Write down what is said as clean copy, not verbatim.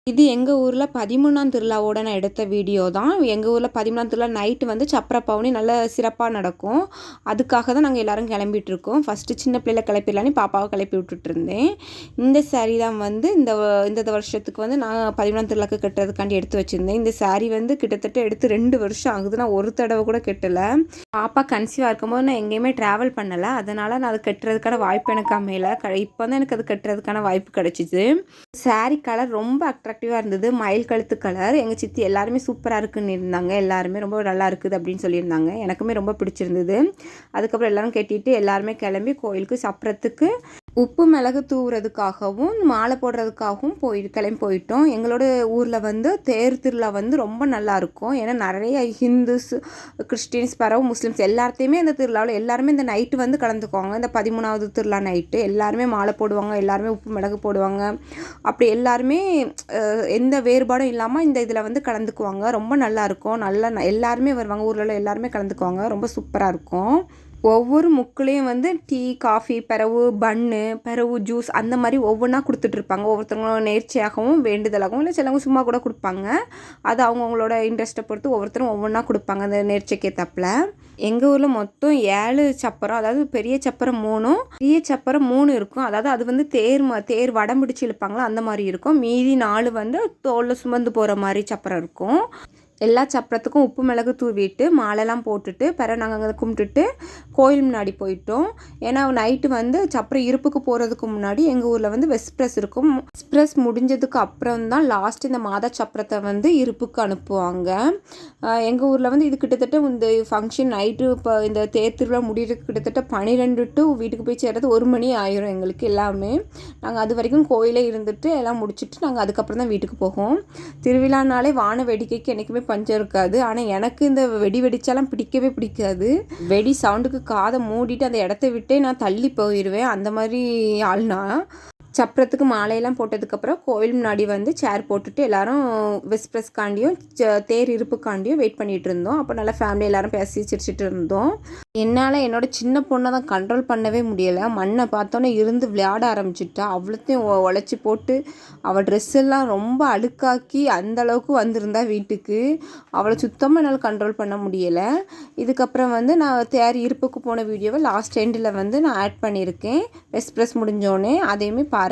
இது எங்கள் ஊரில் 13ஆம் திருவிழாவோட நான் எடுத்த வீடியோ தான். எங்கள் ஊரில் 13ஆம் திருவிழா நைட்டு வந்து சப்பர பவனி நல்ல சிறப்பாக நடக்கும். அதுக்காக தான் நாங்கள் எல்லோரும் கிளம்பிட்டுருக்கோம். ஃபஸ்ட்டு சின்ன பிள்ளைல கிளப்பிடலான்னு பாப்பாவை கிளப்பி விட்டுட்டுருந்தேன். இந்த சாரீ தான் வந்து இந்த வருஷத்துக்கு வந்து நான் 13ஆம் திருவிழாக்கு கட்டுறதுக்காண்டி எடுத்து வச்சுருந்தேன். இந்த சாரீ வந்து கிட்டத்தட்ட எடுத்து 2 வருஷம் ஆகுது. நான் ஒரு தடவை கூட கட்டலை. பாப்பா கன்சீவாக இருக்கும்போது நான் எங்கேயுமே ட்ராவல் பண்ணலை. அதனால் நான் அது கட்டுறதுக்கான வாய்ப்பு எனக்கு அமையலை. இப்போ தான் எனக்கு அது கட்டுறதுக்கான வாய்ப்பு கிடச்சிது. சாரீ கலர் ரொம்ப அட்ராக்டிவாக இருந்தது. மயில் கழுத்து கலர். எங்கள் சித்தி எல்லாருமே சூப்பராக இருக்குன்னு இருந்தாங்க. எல்லாருமே ரொம்ப நல்லா இருக்குது அப்படின்னு சொல்லியிருந்தாங்க. எனக்குமே ரொம்ப பிடிச்சிருந்தது. அதுக்கப்புறம் எல்லோரும் கட்டிட்டு எல்லாருமே கிளம்பி கோயிலுக்கு சப்பரத்துக்கு உப்பு மிளகு தூவுறதுக்காகவும் மாலை போடுறதுக்காகவும் கிளம்பி போயிட்டோம். எங்களோட ஊரில் வந்து தேர் திருவிழா வந்து ரொம்ப நல்லாயிருக்கும். ஏன்னா நிறைய ஹிந்துஸ், கிறிஸ்டின்ஸ், பரவு முஸ்லீம்ஸ் எல்லாத்தையுமே இந்த திருவிழாவில் எல்லாருமே இந்த நைட்டு வந்து கலந்துக்குவாங்க. இந்த 13ஆவது திருவிழா நைட்டு எல்லாருமே மாலை போடுவாங்க, எல்லாருமே உப்பு மிளகு போடுவாங்க. அப்படி எல்லாருமே எந்த வேறுபாடும் இல்லாமல் இந்த இதில் வந்து கலந்துக்குவாங்க. ரொம்ப நல்லாயிருக்கும். எல்லாருமே வருவாங்க. ஊரில் உள்ள எல்லாருமே கலந்துக்குவாங்க. ரொம்ப சூப்பராக இருக்கும். ஒவ்வொரு முக்குலேயும் வந்து டீ, காஃபி, பிறகு ஜூஸ் அந்த மாதிரி ஒவ்வொன்றா கொடுத்துட்ருப்பாங்க. ஒவ்வொருத்தவங்களும் நேர்ச்சியாகவும் வேண்டுதலாகவும் இல்லை சிலவங்க சும்மா கூட கொடுப்பாங்க. அது அவங்கவுங்களோட இன்ட்ரெஸ்ட்டை பொறுத்து ஒவ்வொருத்தரும் ஒவ்வொன்றா கொடுப்பாங்க அந்த நேர்ச்சிக்கு ஏற்றாப்புல. எங்கள் ஊரில் மொத்தம் 7 சப்பரம், அதாவது பெரிய சப்பரம் 3, சிறிய சப்பரம் 3 இருக்கும். அதாவது அது வந்து தேர் வடம் பிடிச்சி இழுப்பாங்களோ அந்த மாதிரி இருக்கும். மீதி 4 வந்து தோளில் சுமந்து போகிற மாதிரி சப்பரம் இருக்கும். எல்லா சப்பரத்துக்கும் உப்பு மிளகு தூவிட்டு மாலைலாம் போட்டுட்டு பிறகு நாங்கள் அங்கே கும்பிட்டுட்டு கோயில் முன்னாடி போயிட்டோம். ஏன்னா நைட்டு வந்து சப்பரம் இருப்புக்கு போகிறதுக்கு முன்னாடி எங்கள் ஊரில் வந்து வெஸ்ப்ரெஸ் இருக்கும். வெஸ்ப்ரெஸ் முடிஞ்சதுக்கு அப்புறம் தான் லாஸ்ட் இந்த மாதா சப்பரத்தை வந்து இருப்புக்கு அனுப்புவாங்க. எங்கள் ஊரில் வந்து இது கிட்டத்தட்ட இந்த ஃபங்க்ஷன் நைட்டு இப்போ இந்த தேர் திருவிழா முடிகிறதுக்கு கிட்டத்தட்ட 12 டு வீட்டுக்கு போய் சேர்றது 1 மணி ஆயிரும் எங்களுக்கு எல்லாமே. நாங்கள் அது வரைக்கும் கோயிலே இருந்துட்டு எல்லாம் முடிச்சுட்டு நாங்கள் அதுக்கப்புறம் தான் வீட்டுக்கு போவோம். திருவிழானாலே வான வேடிக்கைக்கு என்றைக்குமே பஞ்சம் இருக்காது. ஆனால் எனக்கு இந்த வெடிச்சாலாம் பிடிக்கவே பிடிக்காது. வெடி சவுண்டுக்கு காதை மூடிட்டு அந்த இடத்த விட்டே நான் தள்ளி போயிடுவேன். அந்த மாதிரி ஆள்னா சப்பரத்துக்கு மாலையெல்லாம் போட்டதுக்கப்புறம் கோவில் முன்னாடி வந்து சேர் போட்டுட்டு எல்லோரும் வெஸ்ப்ரெஸ்காண்டியும் தேர் இருப்புக்காண்டியும் வெயிட் பண்ணிகிட்டு இருந்தோம். அப்போ நல்லா ஃபேமிலி எல்லோரும் பேசி சிரிச்சிட்டு இருந்தோம். என்னால் என்னோடய சின்ன பொண்ணை தான் கண்ட்ரோல் பண்ணவே முடியலை. மண்ணை பார்த்தோன்னே இருந்து விளையாட ஆரம்பிச்சிட்டா. அவ்வளோத்தையும் உழைச்சி போட்டு அவள் ட்ரெஸ் எல்லாம் ரொம்ப அழுக்காக்கி அந்தளவுக்கு வந்திருந்தா வீட்டுக்கு. அவளை சுத்தமாக என்னால் கண்ட்ரோல் பண்ண முடியலை. இதுக்கப்புறம் வந்து நான் தேர் இருப்புக்கு போன வீடியோவை லாஸ்ட் எண்டில் வந்து நான் ஆட் பண்ணியிருக்கேன். வெஸ்ப்ரெஸ் முடிஞ்சோடனே அதையுமே பாருங்கள்.